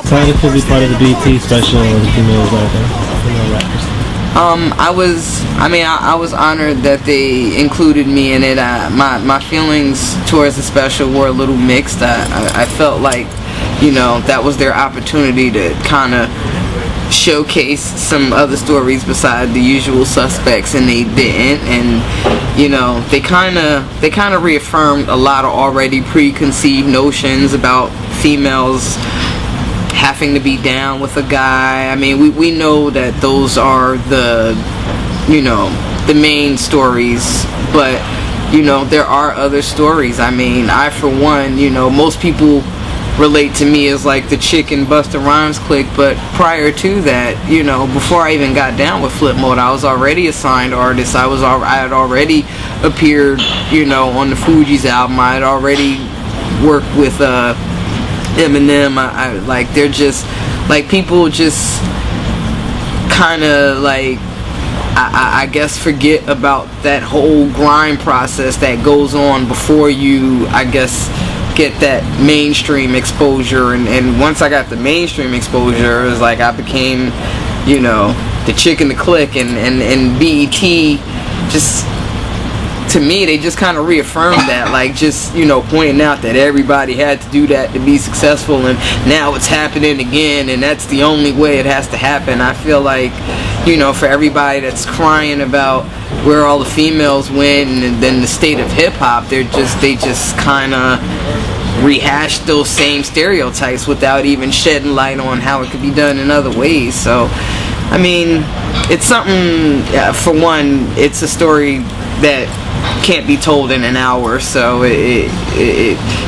So how did it feel to be part of the BET special of the females out there? Female rappers. I was honored that they included me in it. My feelings towards the special were a little mixed. I felt like, that was their opportunity to kind of showcase some other stories beside the usual suspects, and they didn't. And they kind of reaffirmed a lot of already preconceived notions about females having to be down with a guy. I mean, we know that those are the main stories, but there are other stories. I mean, I for one, most people relate to me as like the chick in Busta Rhymes clique, but prior to that, before I even got down with Flip Mode, I was already a signed artist. I had already appeared, on the Fugees album. I had already worked with Eminem. They're just like, people just kind of like, I guess, forget about that whole grind process that goes on before you, I guess, get that mainstream exposure. And once I got the mainstream exposure, it was like I became, the chick in the clique, and BET just, to me, they just kind of reaffirmed that, like, just, pointing out that everybody had to do that to be successful, and now it's happening again, and that's the only way it has to happen. I feel like, for everybody that's crying about where all the females went and then the state of hip-hop, they just kind of rehash those same stereotypes without even shedding light on how it could be done in other ways. So, I mean, it's something, for one, it's a story that can't be told in an hour, so it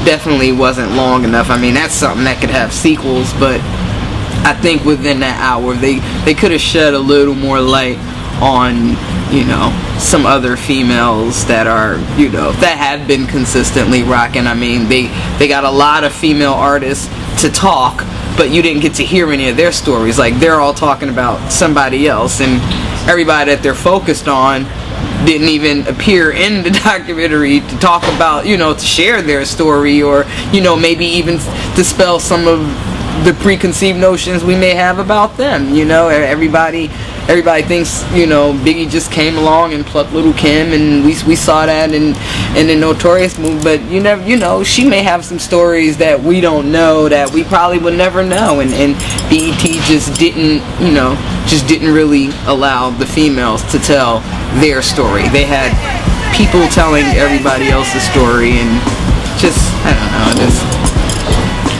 definitely wasn't long enough. I mean, that's something that could have sequels, but I think within that hour they could have shed a little more light on some other females that are that have been consistently rocking. I mean, they got a lot of female artists to talk, but you didn't get to hear any of their stories. Like, they're all talking about somebody else, and everybody that they're focused on didn't even appear in the documentary to talk about, to share their story, or maybe even dispel some of the preconceived notions we may have about them. Everybody thinks Biggie just came along and plucked Little Kim, and we saw that in the Notorious movie, but you never, she may have some stories that we don't know, that we probably would never know, and BET just didn't really allow the females to tell their story. They had people telling everybody else's story, and just, I don't know,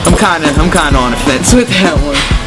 I'm kind of on the fence with that one.